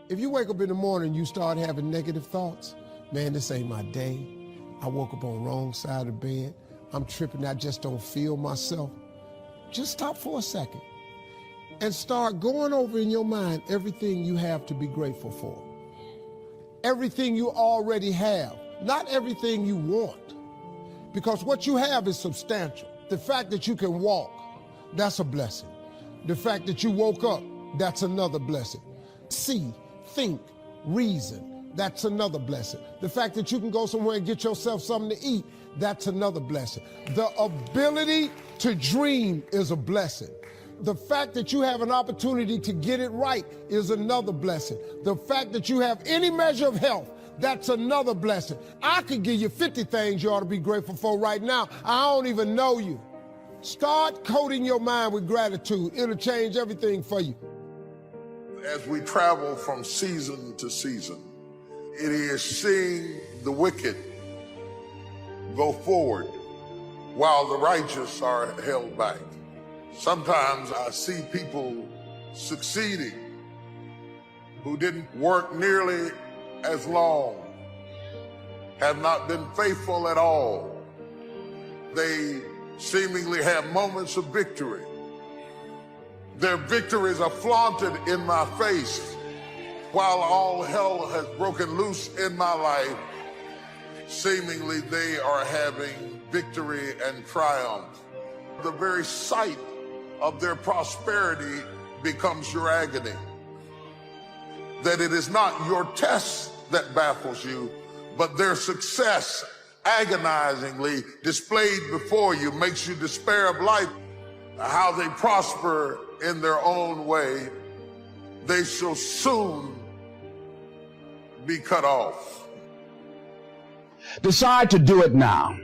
If you wake up in the morning and you start having negative thoughts, man, this ain't my day. I woke up on the wrong side of the bed. I'm tripping, I just don't feel myself. Just stop for a second and start going over in your mind everything you have to be grateful for. Everything you already have, not everything you want. Because what you have is substantial. The fact that you can walk, that's a blessing. The fact that you woke up, that's another blessing. See, think, reason, that's another blessing. The fact that you can go somewhere and get yourself something to eat, that's another blessing. The ability to dream is a blessing. The fact that you have an opportunity to get it right is another blessing. The fact that you have any measure of health, that's another blessing. I could give you 50 things you ought to be grateful for right now. I don't even know you. Start coating your mind with gratitude. It'll change everything for you. As we travel from season to season, it is seeing the wicked go forward while the righteous are held back. Sometimes I see people succeeding who didn't work nearly as long, have not been faithful at all. They seemingly have moments of victory. Their victories are flaunted in my face while all hell has broken loose in my life. Seemingly they are having victory and triumph. The very sight of their prosperity becomes your agony. That it is not your test that baffles you, but their success agonizingly displayed before you makes you despair of life. How they prosper in their own way, they shall soon be cut off. Decide to do it now.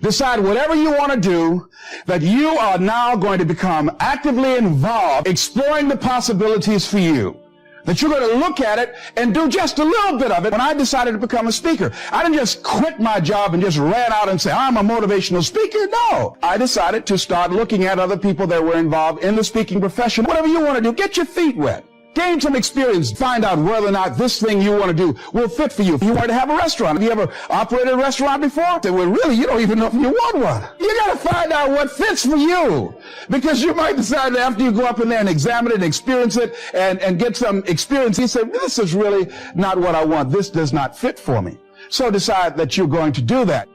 Decide whatever you want to do, that you are now going to become actively involved, exploring the possibilities for you. That you're going to look at it and do just a little bit of it. When I decided to become a speaker, I didn't just quit my job and just ran out and say, I'm a motivational speaker. No. I decided to start looking at other people that were involved in the speaking profession. Whatever you want to do, get your feet wet. Gain some experience. Find out whether or not this thing you want to do will fit for you. If you want to have a restaurant, have you ever operated a restaurant before? Well, really, you don't even know if you want one. You got to find out what fits for you. Because you might decide that after you go up in there and examine it and experience it and get some experience, you say, this is really not what I want. This does not fit for me. So decide that you're going to do that.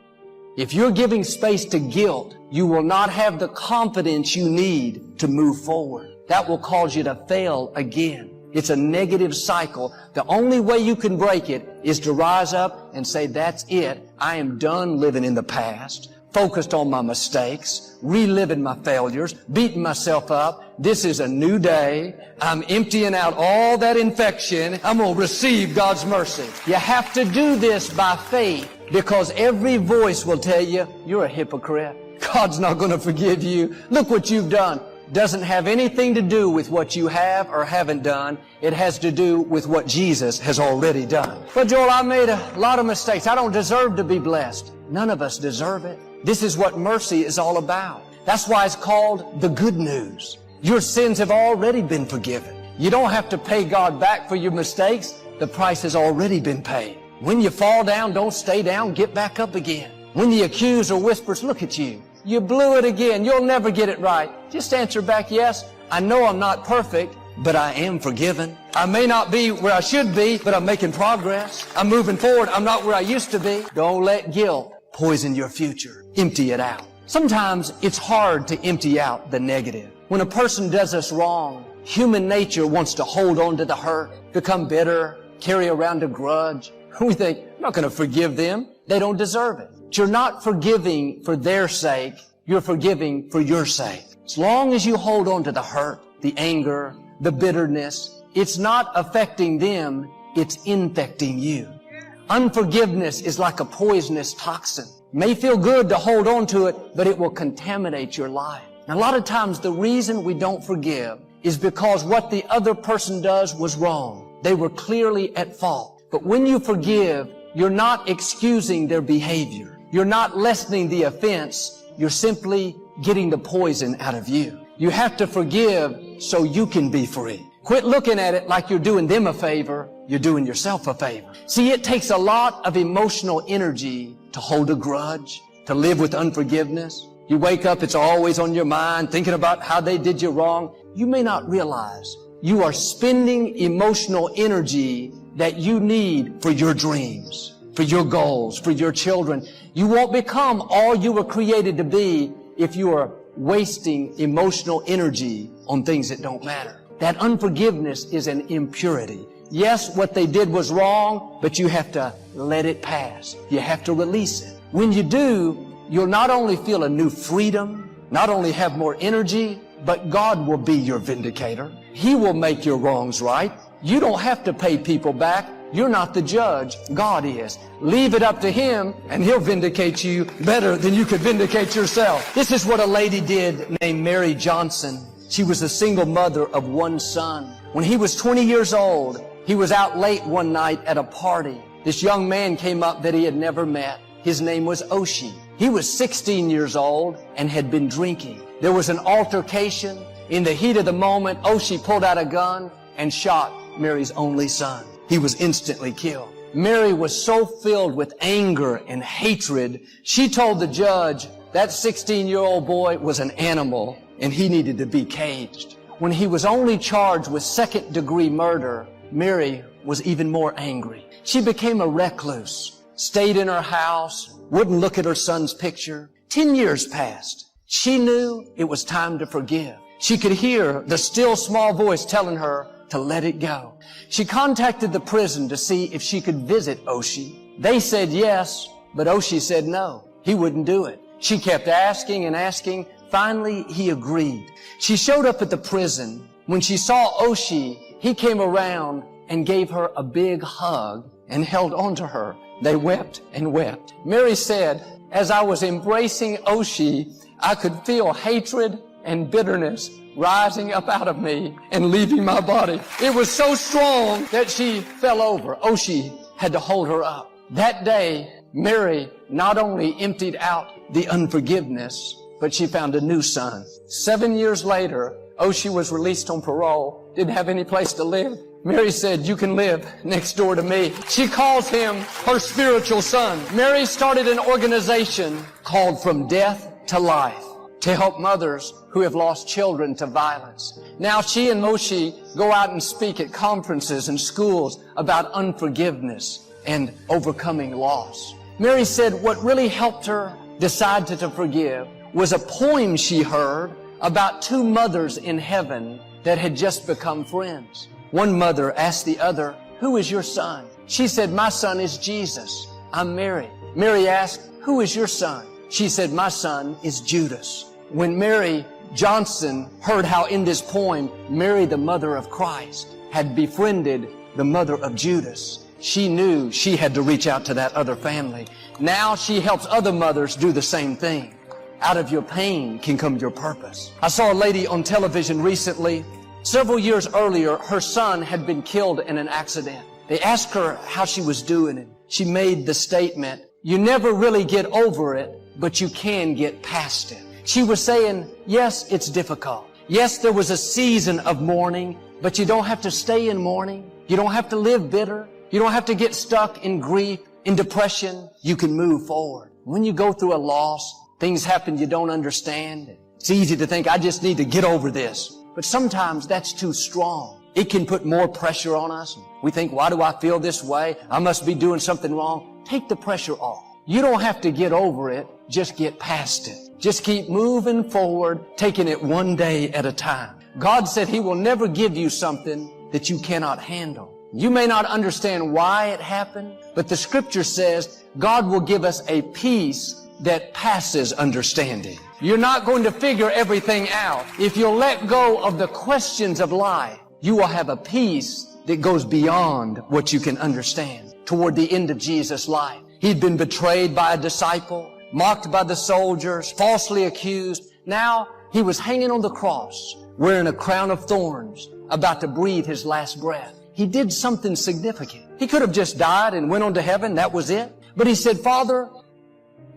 If you're giving space to guilt, you will not have the confidence you need to move forward. That will cause you to fail again. It's a negative cycle. The only way you can break it is to rise up and say, that's it. I am done living in the past, focused on my mistakes, reliving my failures, beating myself up. This is a new day. I'm emptying out all that infection. I'm going to receive God's mercy. You have to do this by faith, because every voice will tell you, you're a hypocrite. God's not going to forgive you. Look what you've done. Doesn't have anything to do with what you have or haven't done. It has to do with what Jesus has already done. But Joel, I made a lot of mistakes. I don't deserve to be blessed. None of us deserve it. This is what mercy is all about. That's why it's called the good news. Your sins have already been forgiven. You don't have to pay God back for your mistakes. The price has already been paid. When you fall down, don't stay down. Get back up again. When the accuser whispers, look at you. You blew it again. You'll never get it right. Just answer back, yes, I know I'm not perfect, but I am forgiven. I may not be where I should be, but I'm making progress. I'm moving forward. I'm not where I used to be. Don't let guilt poison your future. Empty it out. Sometimes it's hard to empty out the negative. When a person does us wrong, human nature wants to hold on to the hurt, become bitter, carry around a grudge. We think, I'm not going to forgive them. They don't deserve it. You're not forgiving for their sake. You're forgiving for your sake. As long as you hold on to the hurt, the anger, the bitterness, it's not affecting them, it's infecting you. Unforgiveness is like a poisonous toxin. It may feel good to hold on to it, but it will contaminate your life. And a lot of times the reason we don't forgive is because what the other person does was wrong. They were clearly at fault. But when you forgive, you're not excusing their behavior. You're not lessening the offense. You're simply getting the poison out of you. You have to forgive so you can be free. Quit looking at it like you're doing them a favor. You're doing yourself a favor. See, it takes a lot of emotional energy to hold a grudge, to live with unforgiveness. You wake up, it's always on your mind, thinking about how they did you wrong. You may not realize you are spending emotional energy that you need for your dreams, for your goals, for your children. You won't become all you were created to be if you are wasting emotional energy on things that don't matter. That unforgiveness is an impurity. Yes, what they did was wrong, but you have to let it pass. You have to release it. When you do, you'll not only feel a new freedom, not only have more energy, but God will be your vindicator. He will make your wrongs right. You don't have to pay people back. You're not the judge. God is. Leave it up to Him, and He'll vindicate you better than you could vindicate yourself. This is what a lady did named Mary Johnson. She was a single mother of one son. When he was 20 years old, he was out late one night at a party. This young man came up that he had never met. His name was Osteen. He was 16 years old and had been drinking. There was an altercation. In the heat of the moment, Osteen pulled out a gun and shot Mary's only son. He was instantly killed. Mary was so filled with anger and hatred, she told the judge that 16-year-old boy was an animal and he needed to be caged. When he was only charged with second-degree murder, Mary was even more angry. She became a recluse, stayed in her house, wouldn't look at her son's picture. 10 years passed. She knew it was time to forgive. She could hear the still small voice telling her to let it go. She contacted the prison to see if she could visit Osteen. They said yes, but Osteen said no. He wouldn't do it. She kept asking and asking. Finally, he agreed. She showed up at the prison. When she saw Osteen, he came around and gave her a big hug and held onto her. They wept and wept. Mary said, as I was embracing Osteen, I could feel hatred and bitterness rising up out of me and leaving my body. It was so strong that she fell over. Osteen had to hold her up. That day, Mary not only emptied out the unforgiveness, but she found a new son. 7 years later, Osteen was released on parole, didn't have any place to live. Mary said, you can live next door to me. She calls him her spiritual son. Mary started an organization called From Death to Life to help mothers who have lost children to violence. Now she and Moshe go out and speak at conferences and schools about unforgiveness and overcoming loss. Mary said what really helped her decide to forgive was a poem she heard about two mothers in heaven that had just become friends. One mother asked the other, who is your son? She said, my son is Jesus. I'm Mary. Mary asked, who is your son? She said, my son is Judas. When Mary Johnson heard how in this poem, Mary, the mother of Christ, had befriended the mother of Judas, she knew she had to reach out to that other family. Now she helps other mothers do the same thing. Out of your pain can come your purpose. I saw a lady on television recently. Several years earlier, her son had been killed in an accident. They asked her how she was doing, and she made the statement, you never really get over it, but you can get past it. She was saying, yes, it's difficult. Yes, there was a season of mourning, but you don't have to stay in mourning. You don't have to live bitter. You don't have to get stuck in grief, in depression. You can move forward. When you go through a loss, things happen you don't understand. It's easy to think, I just need to get over this. But sometimes that's too strong. It can put more pressure on us. We think, why do I feel this way? I must be doing something wrong. Take the pressure off. You don't have to get over it. Just get past it. Just keep moving forward, taking it one day at a time. God said He will never give you something that you cannot handle. You may not understand why it happened, but the Scripture says God will give us a peace that passes understanding. You're not going to figure everything out. If you'll let go of the questions of life, you will have a peace that goes beyond what you can understand. Toward the end of Jesus' life, He'd been betrayed by a disciple, mocked by the soldiers, falsely accused. Now He was hanging on the cross, wearing a crown of thorns, about to breathe His last breath. He did something significant. He could have just died and went on to heaven. That was it. But He said, Father,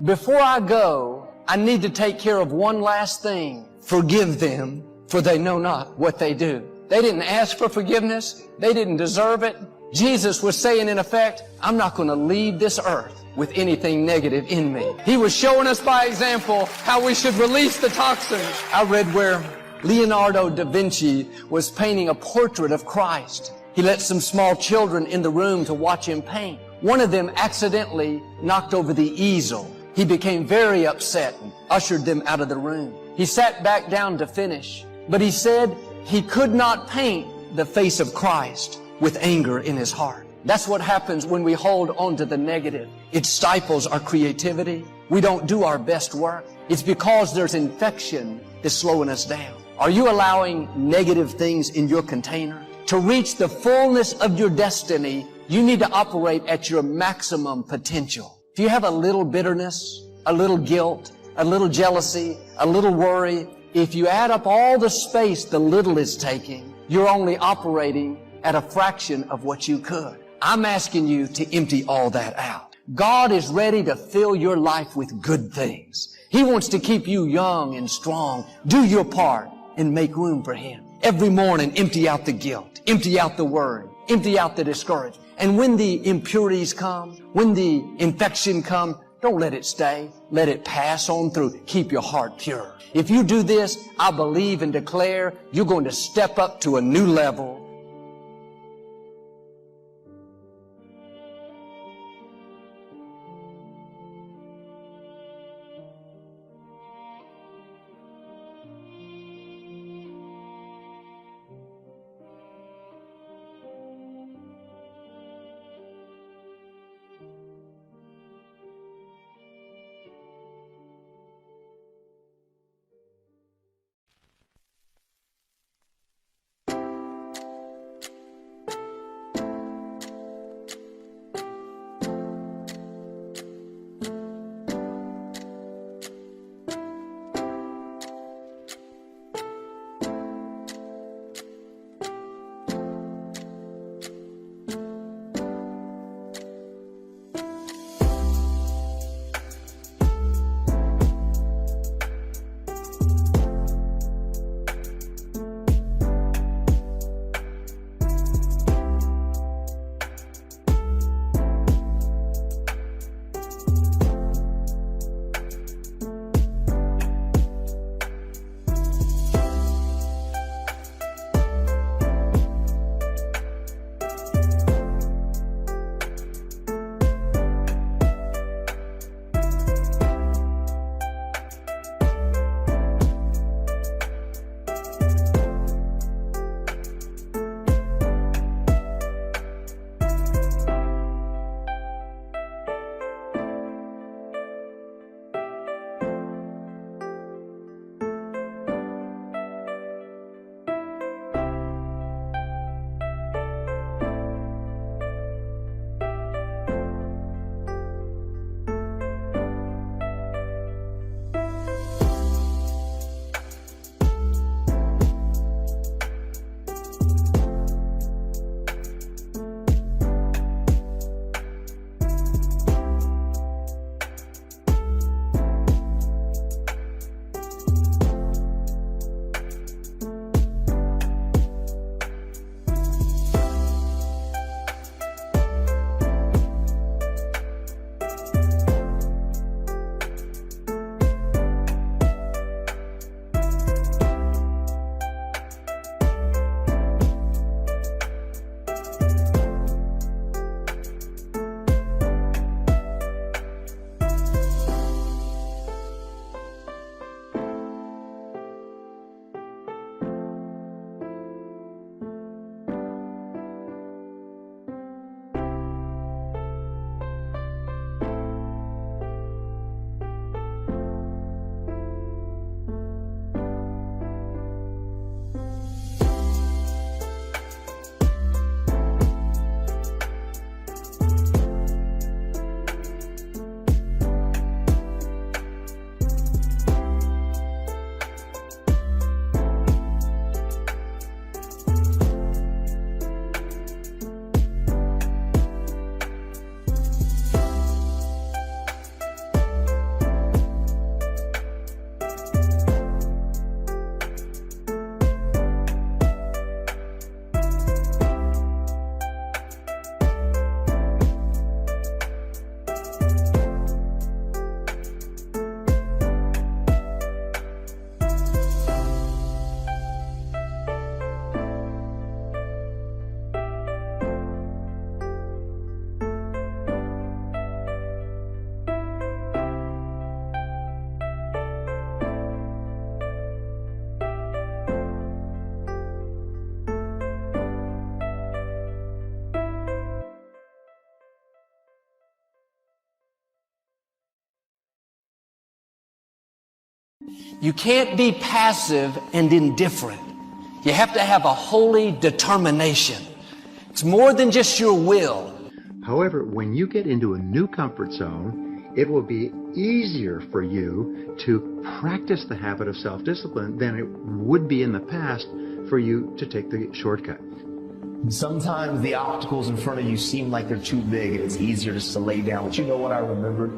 before I go, I need to take care of one last thing. Forgive them, for they know not what they do. They didn't ask for forgiveness. They didn't deserve it. Jesus was saying, in effect, I'm not going to leave this earth with anything negative in me. He was showing us by example how we should release the toxins. I read where Leonardo da Vinci was painting a portrait of Christ. He let some small children in the room to watch him paint. One of them accidentally knocked over the easel. He became very upset and ushered them out of the room. He sat back down to finish, but he said he could not paint the face of Christ with anger in his heart. That's what happens when we hold on to the negative. It stifles our creativity. We don't do our best work. It's because there's infection that's slowing us down. Are you allowing negative things in your container? To reach the fullness of your destiny, you need to operate at your maximum potential. If you have a little bitterness, a little guilt, a little jealousy, a little worry, if you add up all the space the little is taking, you're only operating at a fraction of what you could. I'm asking you to empty all that out. God is ready to fill your life with good things. He wants to keep you young and strong. Do your part and make room for Him. Every morning, empty out the guilt, empty out the worry, empty out the discouragement. And when the impurities come, when the infection comes, don't let it stay. Let it pass on through. Keep your heart pure. If you do this, I believe and declare you're going to step up to a new level. You can't be passive and indifferent. You have to have a holy determination. It's more than just your will. However, when you get into a new comfort zone, it will be easier for you to practice the habit of self-discipline than it would be in the past for you to take the shortcut. Sometimes the obstacles in front of you seem like they're too big and it's easier just to lay down. But you know what I remembered?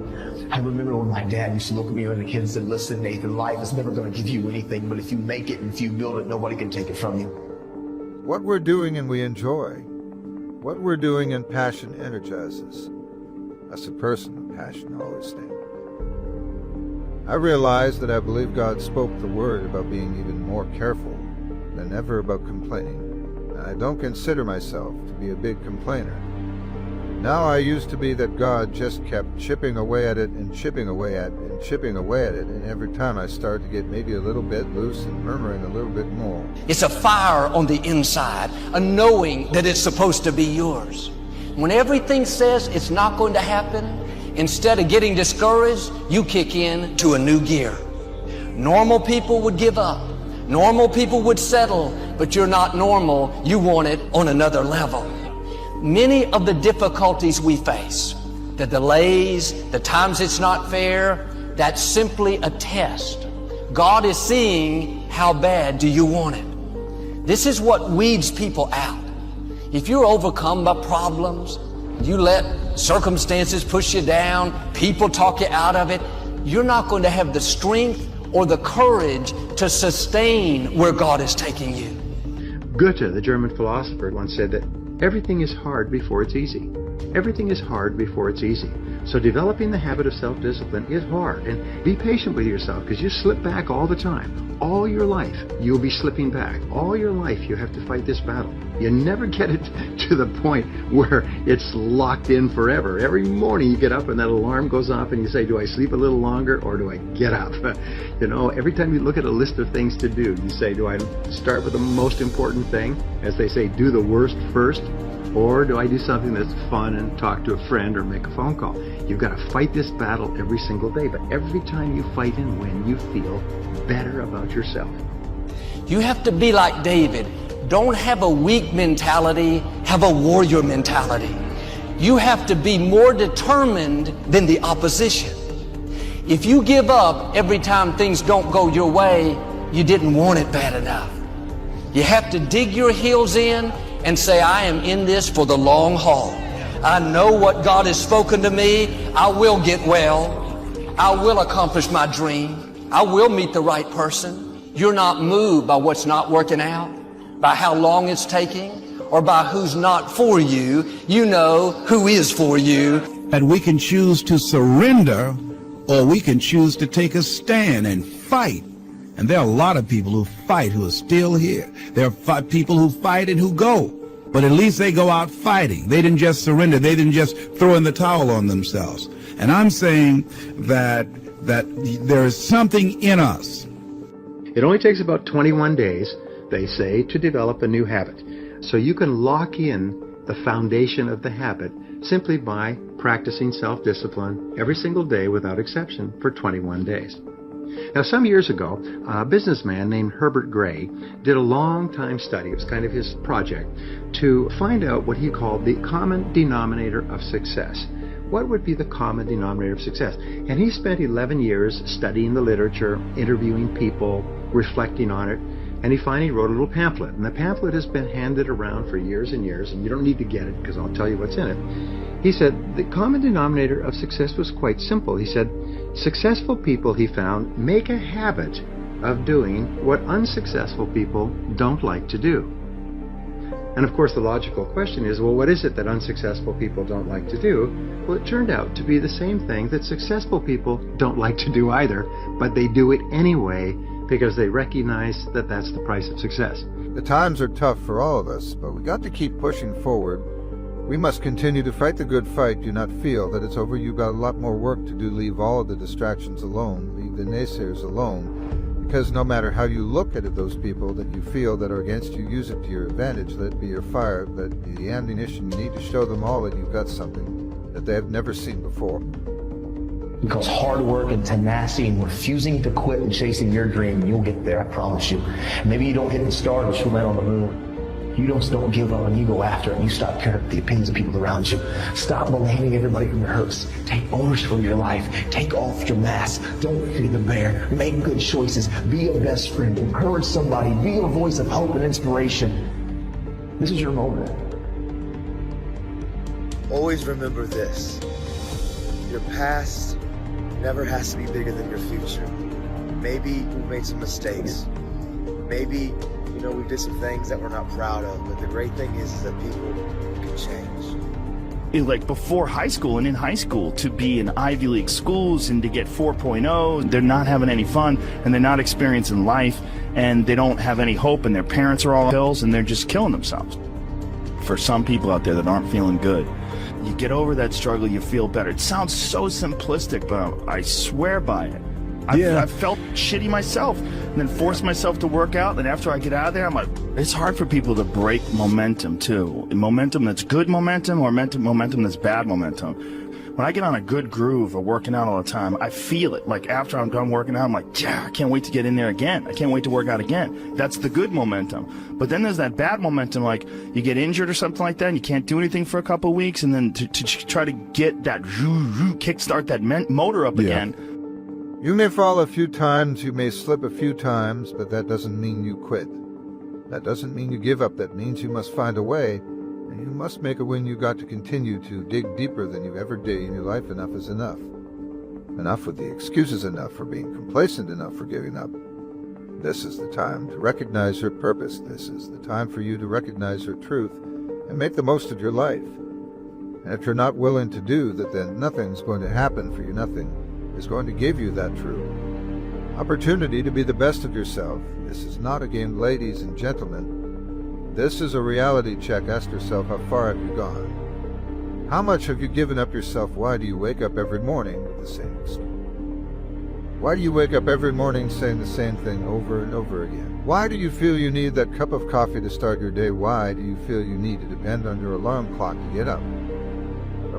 I remember when my dad used to look at me when a kid and said, listen, Nathan, life is never going to give you anything, but if you make it and if you build it, nobody can take it from you. What we're doing and we enjoy. What we're doing and passion energizes. That's a person with passion, Osteen. I realize that I believe God spoke the word about being even more careful than ever about complaining. I don't consider myself to be a big complainer. Now I used to be that God just kept chipping away at it and chipping away at it and chipping away at it, and every time I started to get maybe a little bit loose and murmuring a little bit more. It's a fire on the inside, a knowing that it's supposed to be yours. When everything says it's not going to happen, instead of getting discouraged, you kick in to a new gear. Normal people would give up. Normal people would settle, but you're not normal. You want it on another level. Many of the difficulties we face, the delays, the times it's not fair, that's simply a test. God is seeing how bad do you want it. This is what weeds people out. If you're overcome by problems, you let circumstances push you down, people talk you out of it, you're not going to have the strength or the courage to sustain where God is taking you. Goethe, the German philosopher, once said that everything is hard before it's easy. Everything is hard before it's easy. So developing the habit of self-discipline is hard. And be patient with yourself, because you slip back all the time. All your life, you'll be slipping back. All your life, you have to fight this battle. You never get it to the point where it's locked in forever. Every morning you get up and that alarm goes off and you say, do I sleep a little longer or do I get up? You know, every time you look at a list of things to do, you say, do I start with the most important thing? As they say, do the worst first. Or do I do something that's fun and talk to a friend or make a phone call? You've got to fight this battle every single day. But every time you fight and win, you feel better about yourself. You have to be like David. Don't have a weak mentality, have a warrior mentality. You have to be more determined than the opposition. If you give up every time things don't go your way, you didn't want it bad enough. You have to dig your heels in and say, I am in this for the long haul. I know what God has spoken to me. I will get well. I will accomplish my dream. I will meet the right person. You're not moved by what's not working out, by how long it's taking, or by who's not for you. You know who is for you. And we can choose to surrender, or we can choose to take a stand and fight. And there are a lot of people who fight who are still here. There are people who fight and who go. But at least they go out fighting. They didn't just surrender. They didn't just throw in the towel on themselves. And I'm saying that there is something in us. It only takes about 21 days, they say, to develop a new habit. So you can lock in the foundation of the habit simply by practicing self-discipline every single day without exception for 21 days. Now, some years ago, a businessman named Herbert Gray did a long-time study, it was kind of his project, to find out what he called the common denominator of success. What would be the common denominator of success? And he spent 11 years studying the literature, interviewing people, reflecting on it, and he finally wrote a little pamphlet. And the pamphlet has been handed around for years and years, and you don't need to get it because I'll tell you what's in it. He said the common denominator of success was quite simple. He said, successful people, he found, make a habit of doing what unsuccessful people don't like to do. And of course the logical question is, well, what is it that unsuccessful people don't like to do? Well, it turned out to be the same thing that successful people don't like to do either, but they do it anyway because they recognize that that's the price of success. The times are tough for all of us, but we got to keep pushing forward. We must continue to fight the good fight. Do not feel that it's over. You've got a lot more work to do. Leave all of the distractions alone. Leave the naysayers alone. Because no matter how you look at it, those people that you feel that are against you, use it to your advantage. Let it be your fire. Let it be the ammunition you need to show them all that you've got something that they have never seen before. Because hard work and tenacity and refusing to quit and chasing your dream, you'll get there, I promise you. Maybe you don't hit the stars, but you'll land on the moon. You don't give up and you go after it, and you stop caring about the opinions of people around you. Stop blaming everybody for your hurts. Take ownership of your life. Take off your mask. Don't feed the bear. Make good choices. Be a best friend. Encourage somebody. Be a voice of hope and inspiration. This is your moment. Always remember this. Your past never has to be bigger than your future. Maybe we made some mistakes. Maybe we did some things that we're not proud of, but the great thing is that people can change. Like before high school and in high school, to be in Ivy League schools and to get 4.0, they're not having any fun and they're not experiencing life and they don't have any hope and their parents are all on pills and they're just killing themselves. For some people out there that aren't feeling good, you get over that struggle, you feel better. It sounds so simplistic, but I swear by it. I've felt shitty myself and then forced myself to work out, and after I get out of there, I'm like, it's hard for people to break momentum too. Momentum that's good momentum or momentum that's bad momentum. When I get on a good groove of working out all the time, I feel it. Like after I'm done working out, I'm like, yeah, I can't wait to get in there again. I can't wait to work out again. That's the good momentum. But then there's that bad momentum, like you get injured or something like that and you can't do anything for a couple of weeks, and then to try to get that kickstart that motor up again. You may fall a few times, you may slip a few times, but that doesn't mean you quit. That doesn't mean you give up. That means you must find a way, and you must make a win. You got to continue to dig deeper than you ever did in your life. Enough is enough. Enough with the excuses, enough for being complacent, enough for giving up. This is the time to recognize your purpose. This is the time for you to recognize your truth and make the most of your life. And if you're not willing to do that, then nothing's going to happen for you. Nothing is going to give you that true opportunity to be the best of yourself. This is not a game, ladies and gentlemen. This is a reality check. Ask yourself, how far have you gone? How much have you given up yourself? Why do you wake up every morning with the same excuse? Why do you wake up every morning saying the same thing over and over again? Why do you feel you need that cup of coffee to start your day? Why do you feel you need to depend on your alarm clock to get up?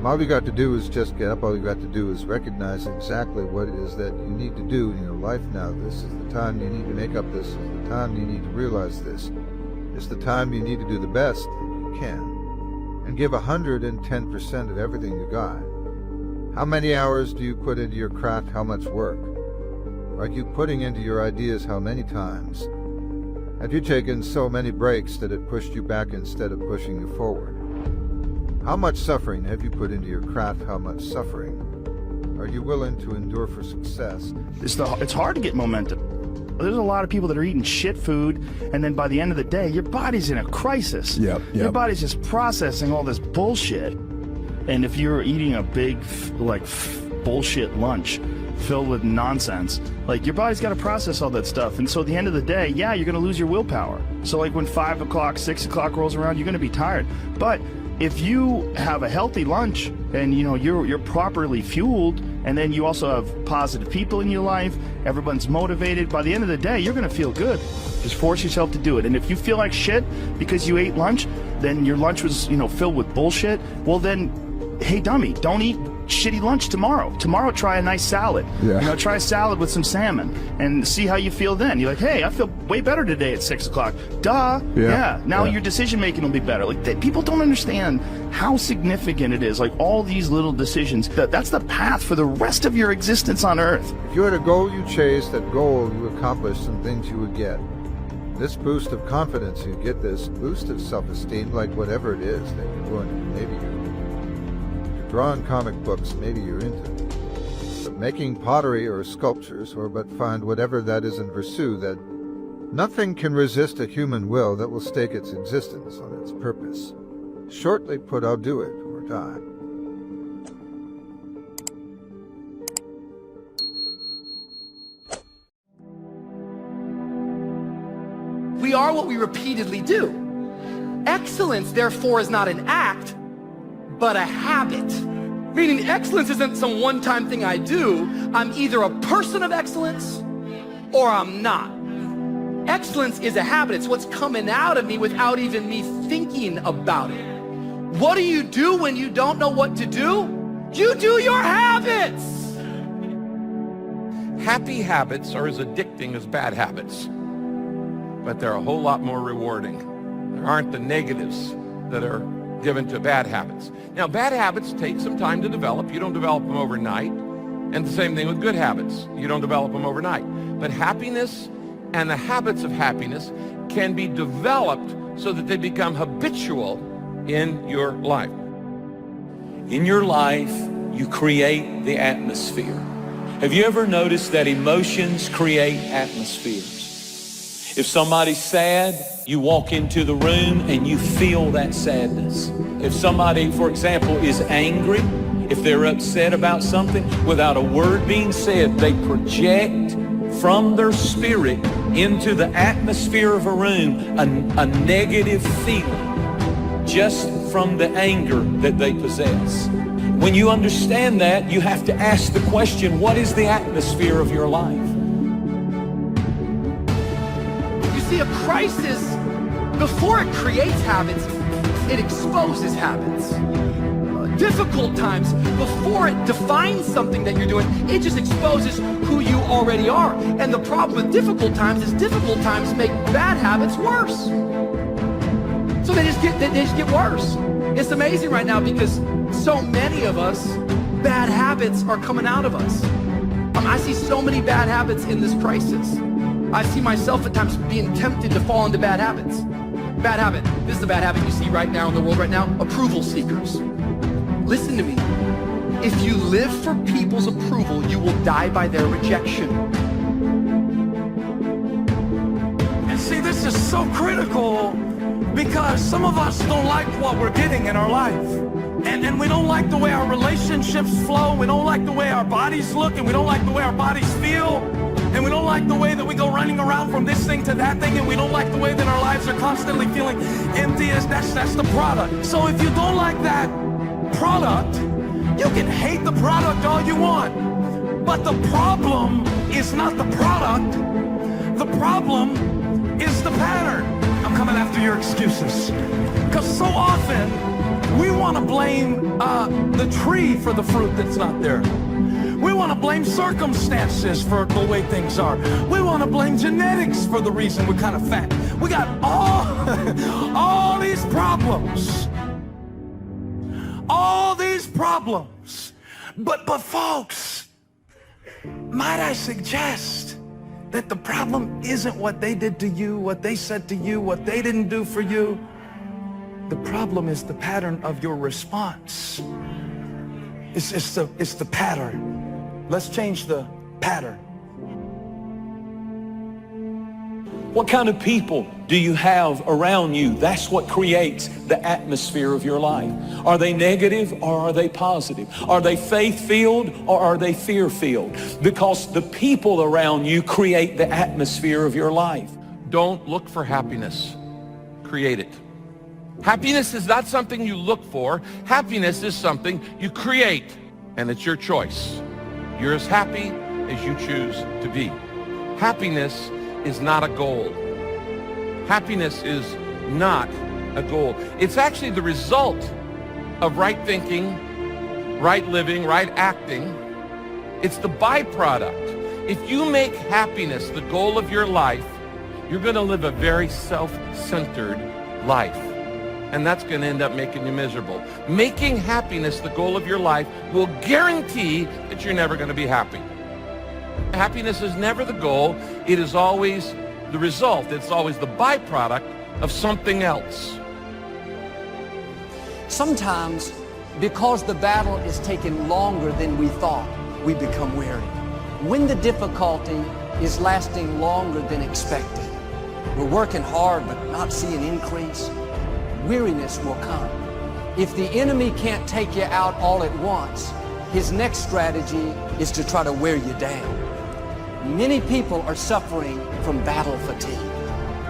All you got to do is just get up. All you got to do is recognize exactly what it is that you need to do in your life now. This is the time you need to make up. This is the time you need to realize this. It's the time you need to do the best that you can and give 110% of everything you got. How many hours do you put into your craft? How much work are you putting into your ideas? How many times have you taken so many breaks that it pushed you back instead of pushing you forward? How much suffering have you put into your craft? How much suffering are you willing to endure for success? It's hard to get momentum. There's a lot of people that are eating shit food, and then by the end of the day, your body's in a crisis. Your body's just processing all this bullshit. And if you're eating a big, bullshit lunch filled with nonsense, your body's got to process all that stuff. And so at the end of the day, yeah, you're going to lose your willpower. So when 5 o'clock, 6 o'clock rolls around, you're going to be tired. But if you have a healthy lunch and you're properly fueled, and then you also have positive people in your life, everyone's motivated, by the end of the day you're going to feel good. Just force yourself to do it. And if you feel like shit because you ate lunch, then your lunch was filled with bullshit, well then, hey dummy, don't eat shitty lunch tomorrow. Tomorrow try a nice salad. Try a salad with some salmon and see how you feel then. You're like, hey, I feel way better today at 6 o'clock. Duh. Now your decision making will be better. People don't understand how significant it is. All these little decisions, that's the path for the rest of your existence on earth. If you had a goal you chased, that goal you accomplished, some things you would get. This boost of confidence, you get this boost of self-esteem, whatever it is that you're going to do. Maybe you're drawing comic books, maybe you're into it. But making pottery or sculptures, but find whatever that is and pursue that. Nothing can resist a human will that will stake its existence on its purpose. Shortly put, I'll do it or die. We are what we repeatedly do. Excellence, therefore, is not an act, but a habit. Meaning excellence isn't some one-time thing I do. I'm either a person of excellence or I'm not. Excellence is a habit. It's what's coming out of me without even me thinking about it. What do you do when you don't know what to do? You do your habits. Happy habits are as addicting as bad habits, but they're a whole lot more rewarding. There aren't the negatives that are given to bad habits. Now, bad habits take some time to develop. You don't develop them overnight. And the same thing with good habits. You don't develop them overnight. But happiness and the habits of happiness can be developed so that they become habitual in your life. In your life, you create the atmosphere. Have you ever noticed that emotions create atmospheres? If somebody's sad, you walk into the room and you feel that sadness. If somebody, for example, is angry, if they're upset about something, without a word being said, they project from their spirit into the atmosphere of a room a negative feeling just from the anger that they possess. When you understand that, you have to ask the question, what is the atmosphere of your life? You see, a crisis, before it creates habits, it exposes habits. Difficult times, before it defines something that you're doing, it just exposes who you already are. And the problem with difficult times is difficult times make bad habits worse. So they just get worse. It's amazing right now because so many of us, bad habits are coming out of us. I see so many bad habits in this crisis. I see myself at times being tempted to fall into bad habits. Bad habit. This is the bad habit you see right now in the world right now. Approval seekers. Listen to me. If you live for people's approval, you will die by their rejection. And see, this is so critical because some of us don't like what we're getting in our life. And we don't like the way our relationships flow. We don't like the way our bodies look, and we don't like the way our bodies feel. And we don't like the way that we go running around from this thing to that thing, and we don't like the way that our lives are constantly feeling empty. That's the product. So if you don't like that product, you can hate the product all you want. But the problem is not the product. The problem is the pattern. I'm coming after your excuses. Because so often, we want to blame the tree for the fruit that's not there. We want to blame circumstances for the way things are. We want to blame genetics for the reason we're kind of fat. We got all these problems. All these problems. But folks, might I suggest that the problem isn't what they did to you, what they said to you, what they didn't do for you. The problem is the pattern of your response. It's the pattern. Let's change the pattern. What kind of people do you have around you? That's what creates the atmosphere of your life. Are they negative or are they positive? Are they faith-filled or are they fear-filled? Because the people around you create the atmosphere of your life. Don't look for happiness. Create it. Happiness is not something you look for. Happiness is something you create, and it's your choice. You're as happy as you choose to be. Happiness is not a goal. Happiness is not a goal. It's actually the result of right thinking, right living, right acting. It's the byproduct. If you make happiness the goal of your life, you're going to live a very self-centered life. And that's going to end up making you miserable. Making happiness the goal of your life will guarantee that you're never going to be happy. Happiness is never the goal. It is always the result. It's always the byproduct of something else. Sometimes, because the battle is taking longer than we thought, we become weary. When the difficulty is lasting longer than expected, we're working hard but not seeing increase, weariness will come. If the enemy can't take you out all at once, his next strategy is to try to wear you down. Many people are suffering from battle fatigue.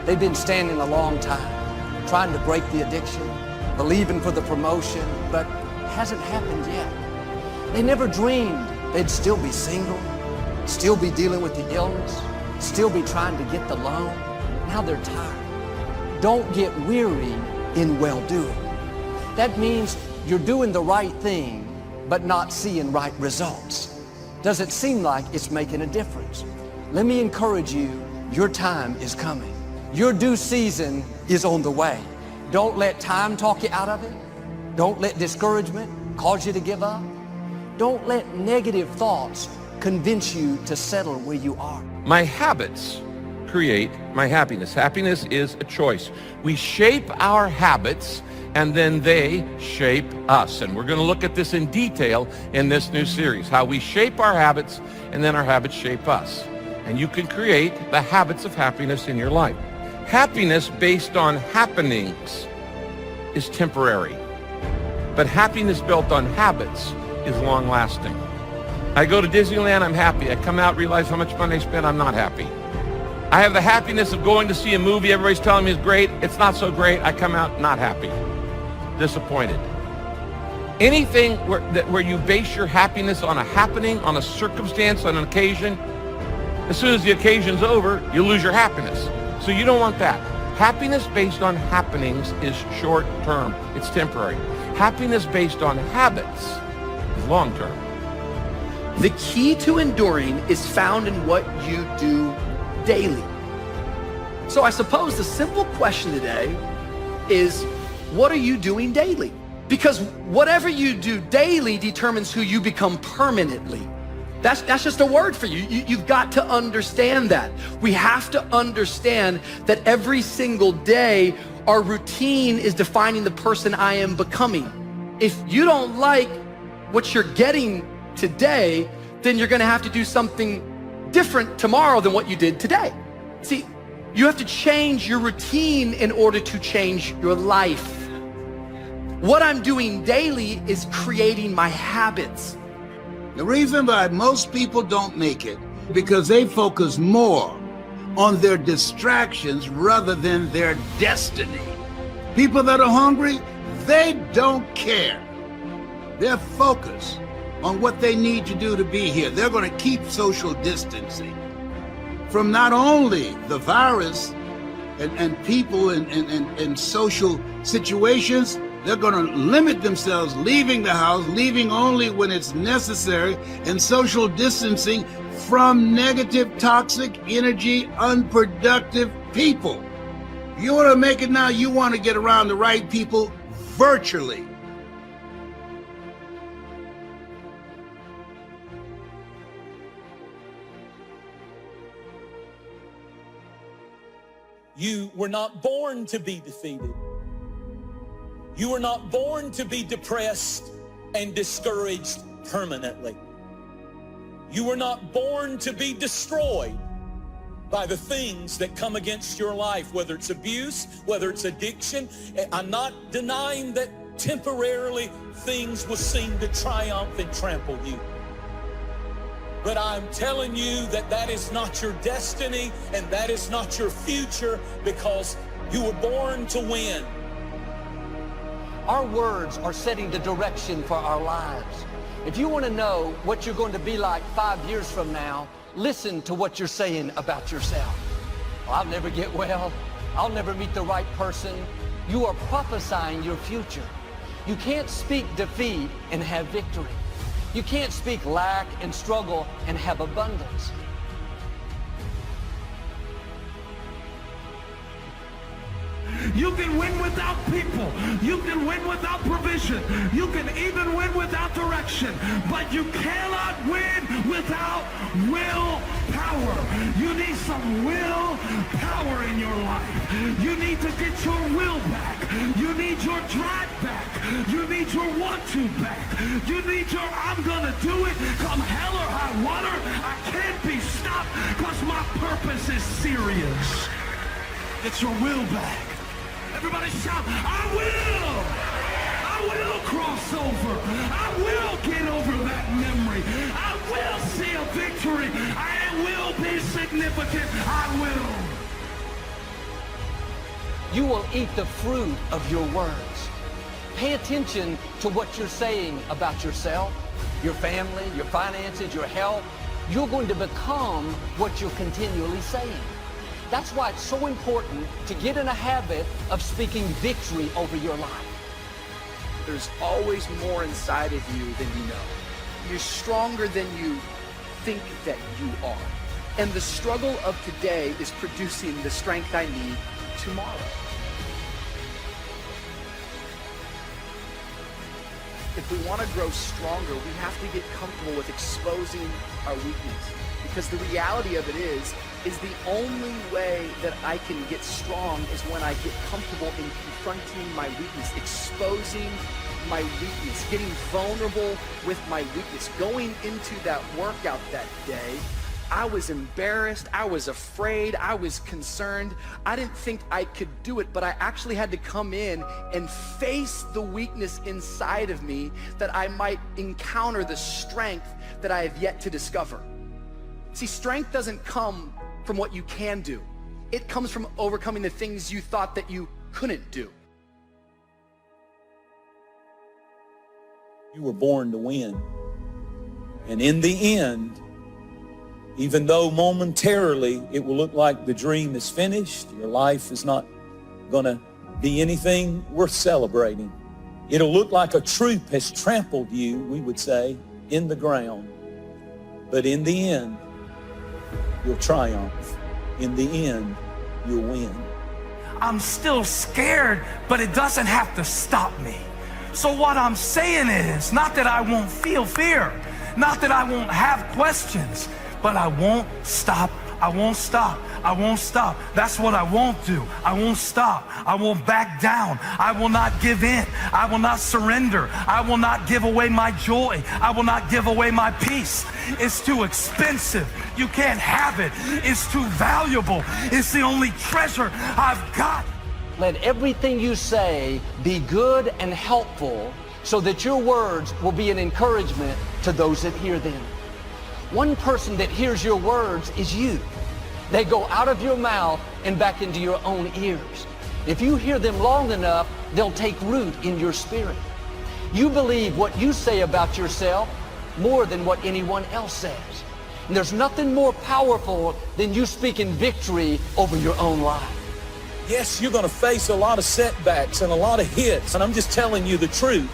They've been standing a long time, trying to break the addiction, believing for the promotion, but it hasn't happened yet. They never dreamed they'd still be single, still be dealing with the illness, still be trying to get the loan. Now they're tired. Don't get weary in well-doing. That means you're doing the right thing, but not seeing right results. Does it seem like it's making a difference? Let me encourage you, your time is coming. Your due season is on the way. Don't let time talk you out of it. Don't let discouragement cause you to give up. Don't let negative thoughts convince you to settle where you are. My habits create my happiness. Happiness is a choice. We shape our habits and then they shape us. And we're going to look at this in detail in this new series, how we shape our habits and then our habits shape us. And you can create the habits of happiness in your life. Happiness based on happenings is temporary, but happiness built on habits is long-lasting. I go to Disneyland, I'm happy. I come out, realize how much money I spent, I'm not happy. I have the happiness of going to see a movie, everybody's telling me it's great, it's not so great, I come out not happy, disappointed. Anything where you base your happiness on a happening, on a circumstance, on an occasion, as soon as the occasion's over, you lose your happiness. So you don't want that. Happiness based on happenings is short-term, it's temporary. Happiness based on habits is long-term. The key to enduring is found in what you do daily. So I suppose the simple question today is, what are you doing daily? Because whatever you do daily determines who you become permanently. That's just a word for you. You've got to understand that. We have to understand that every single day, our routine is defining the person I am becoming. If you don't like what you're getting today, then you're gonna have to do something different tomorrow than what you did today. See, you have to change your routine in order to change your life. What I'm doing daily is creating my habits. The reason why most people don't make it, because they focus more on their distractions rather than their destiny. People that are hungry, they don't care. They're focused on what they need to do to be here. They're going to keep social distancing from not only the virus and people and social situations. They're going to limit themselves, leaving the house, leaving only when it's necessary, and social distancing from negative, toxic energy, unproductive people. You want to make it now, you want to get around the right people virtually. You were not born to be defeated. You were not born to be depressed and discouraged permanently. You were not born to be destroyed by the things that come against your life, whether it's abuse, whether it's addiction. I'm not denying that temporarily things will seem to triumph and trample you. But I'm telling you that that is not your destiny and that is not your future, because you were born to win. Our words are setting the direction for our lives. If you want to know what you're going to be like 5 years from now, listen to what you're saying about yourself. Well, I'll never get well. I'll never meet the right person. You are prophesying your future. You can't speak defeat and have victory. You can't speak lack and struggle and have abundance. You can win without people. You can win without provision. You can even win without direction. But you cannot win without willpower. You need some willpower in your life. You need to get your will back. You need your drive back. You need your want-to back. You need your I'm gonna do it come hell or high water. I can't be stopped because my purpose is serious. Get your will back. Everybody shout, I will cross over. I will get over that memory. I will see a victory. I will be significant. I will. You will eat the fruit of your words. Pay attention to what you're saying about yourself, your family, your finances, your health. You're going to become what you're continually saying. That's why it's so important to get in a habit of speaking victory over your life. There's always more inside of you than you know. You're stronger than you think that you are. And the struggle of today is producing the strength I need tomorrow. If we want to grow stronger, we have to get comfortable with exposing our weakness. Because the reality of it is the only way that I can get strong is when I get comfortable in confronting my weakness, exposing my weakness, getting vulnerable with my weakness. Going into that workout that day, I was embarrassed, I was afraid, I was concerned. I didn't think I could do it, but I actually had to come in and face the weakness inside of me that I might encounter the strength that I have yet to discover. See, strength doesn't come from what you can do. It comes from overcoming the things you thought that you couldn't do. You were born to win. And in the end, even though momentarily it will look like the dream is finished, your life is not going to be anything worth celebrating. It'll look like a troop has trampled you, we would say, in the ground. But in the end, you'll triumph. In the end, you'll win. I'm still scared, but it doesn't have to stop me. So what I'm saying is, not that I won't feel fear, not that I won't have questions, but I won't stop. I won't stop. I won't stop. That's what I won't do. I won't stop. I won't back down. I will not give in. I will not surrender. I will not give away my joy. I will not give away my peace. It's too expensive. You can't have it. It's too valuable. It's the only treasure I've got. Let everything you say be good and helpful so that your words will be an encouragement to those that hear them. One person that hears your words is you. They go out of your mouth and back into your own ears. If you hear them long enough, they'll take root in your spirit. You believe what you say about yourself more than what anyone else says. And there's nothing more powerful than you speaking victory over your own life. Yes, you're going to face a lot of setbacks and a lot of hits, and I'm just telling you the truth.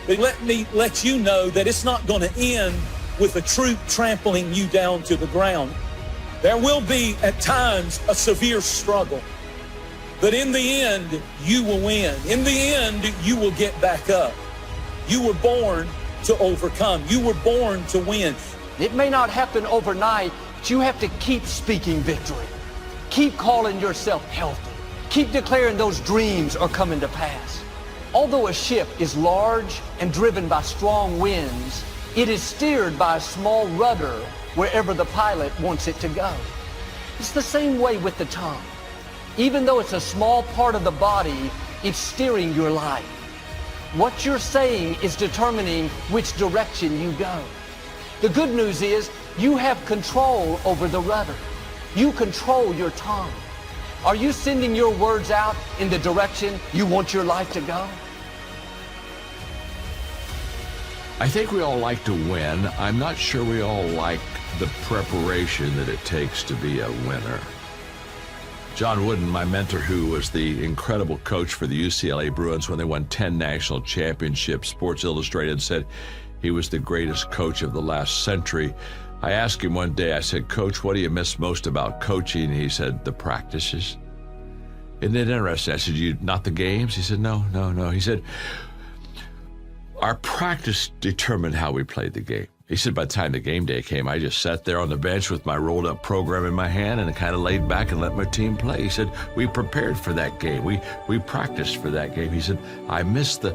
But let me let you know that it's not going to end with a troop trampling you down to the ground. There will be, at times, a severe struggle. But in the end, you will win. In the end, you will get back up. You were born to overcome. You were born to win. It may not happen overnight, but you have to keep speaking victory. Keep calling yourself healthy. Keep declaring those dreams are coming to pass. Although a ship is large and driven by strong winds, it is steered by a small rudder wherever the pilot wants it to go. It's the same way with the tongue. Even though it's a small part of the body, it's steering your life. What you're saying is determining which direction you go. The good news is you have control over the rudder. You control your tongue. Are you sending your words out in the direction you want your life to go? I think we all like to win. I'm not sure we all like the preparation that it takes to be a winner. John Wooden, my mentor, who was the incredible coach for the UCLA Bruins when they won 10 national championships, Sports Illustrated said he was the greatest coach of the last century. I asked him one day, I said, Coach, what do you miss most about coaching? He said, the practices. Isn't it interesting? I said, not the games? He said, no. He said, our practice determined how we played the game. He said, by the time the game day came, I just sat there on the bench with my rolled up program in my hand and kind of laid back and let my team play. He said, we prepared for that game. We practiced for that game. He said, I miss the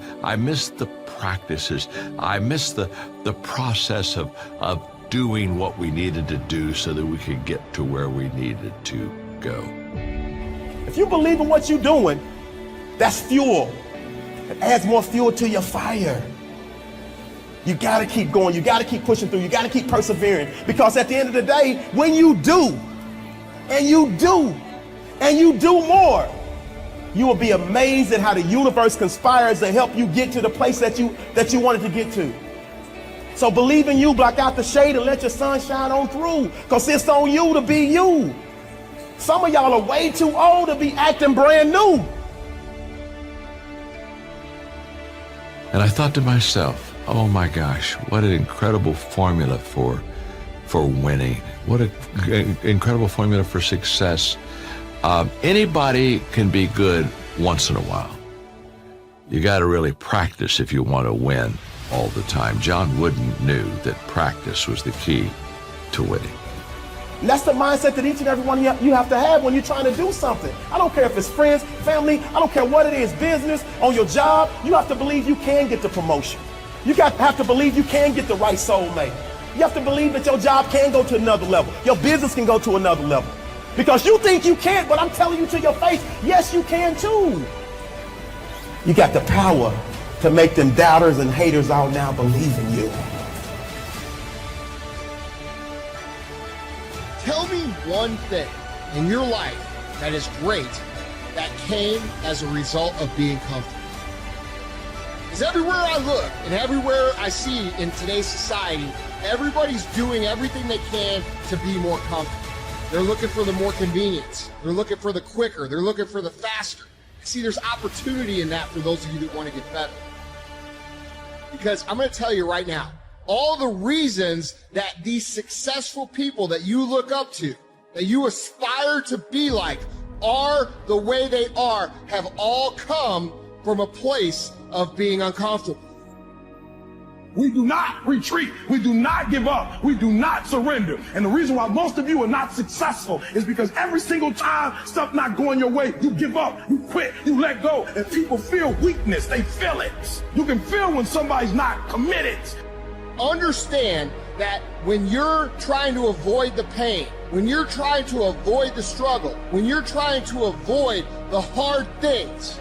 practices. I miss the process of doing what we needed to do so that we could get to where we needed to go. If you believe in what you're doing, that's fuel. It adds more fuel to your fire. You gotta keep going, you gotta keep pushing through, you gotta keep persevering, because at the end of the day, when you do, and you do, and you do more, you will be amazed at how the universe conspires to help you get to the place that you wanted to get to. So believe in you, block out the shade, and let your sun shine on through, because it's on you to be you. Some of y'all are way too old to be acting brand new. And I thought to myself, oh my gosh, what an incredible formula for for winning. What an incredible formula for success. Anybody can be good once in a while. You got to really practice if you want to win all the time. John Wooden knew that practice was the key to winning. And that's the mindset that each and every one of you have to have when you're trying to do something. I don't care if it's friends, family, I don't care what it is, business, on your job. You have to believe you can get the promotion. You have to believe you can get the right soulmate. You have to believe that your job can go to another level. Your business can go to another level. Because you think you can't, but I'm telling you to your face, yes, you can too. You got the power to make them doubters and haters out now believe in you. Tell me one thing in your life that is great that came as a result of being comfortable. Because everywhere I look and everywhere I see in today's society, everybody's doing everything they can to be more comfortable. They're looking for the more convenience. They're looking for the quicker. They're looking for the faster. See, there's opportunity in that for those of you that want to get better. Because I'm going to tell you right now, all the reasons that these successful people that you look up to, that you aspire to be like, are the way they are, have all come from a place of being uncomfortable. We do not retreat. We do not give up. We do not surrender. And the reason why most of you are not successful is because every single time stuff not going your way, you give up, you quit, you let go, and people feel weakness. They feel it. You can feel when somebody's not committed. Understand that when you're trying to avoid the pain, when you're trying to avoid the struggle, when you're trying to avoid the hard things,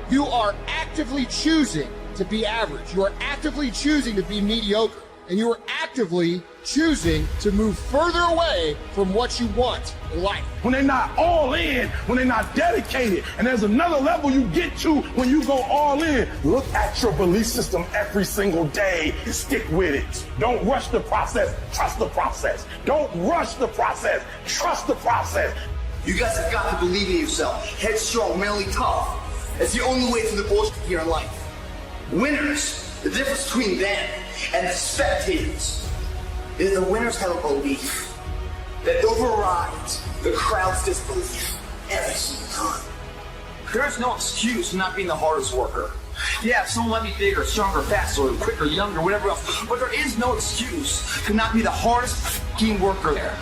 you are actively choosing to be average. You are actively choosing to be mediocre. And you are actively choosing to move further away from what you want in life. When they're not all in, when they're not dedicated, and there's another level you get to when you go all in. Look at your belief system every single day and stick with it. Don't rush the process, trust the process. Don't rush the process, trust the process. You guys have got to believe in yourself. Headstrong, mentally tough. It's the only way through the bullshit here in life. Winners, the difference between them and the spectators is the winners have a belief that overrides the crowd's disbelief every single time. There's no excuse for not being the hardest worker. Yeah, someone might be bigger, stronger, faster, quicker, younger, whatever else, but there is no excuse to not be the hardest fucking worker there.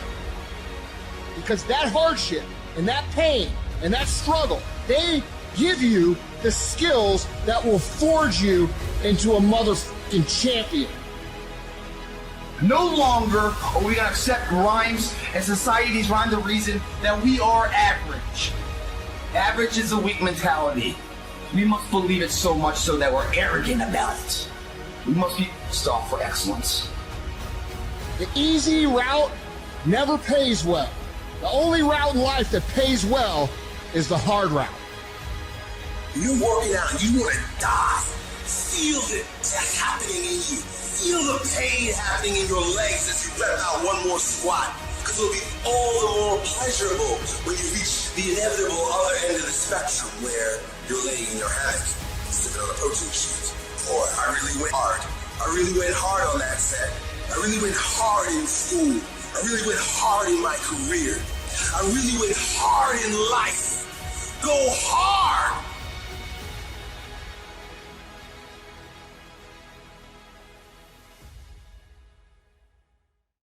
Because that hardship and that pain and that struggle, they give you the skills that will forge you into a motherfucking champion. No longer are we going to accept rhymes and society's rhyme the reason that we are average. Average is a weak mentality. We must believe it so much so that we're arrogant about it. We must be soft for excellence. The easy route never pays well. The only route in life that pays well is the hard route. You're working out, you want to die. Feel the death happening in you. Feel the pain happening in your legs as you rep out one more squat. Because it'll be all the more pleasurable when you reach the inevitable other end of the spectrum where you're laying in your hammock, sipping on a protein shake. Boy, I really went hard. I really went hard on that set. I really went hard in school. I really went hard in my career. I really went hard in life. Go hard!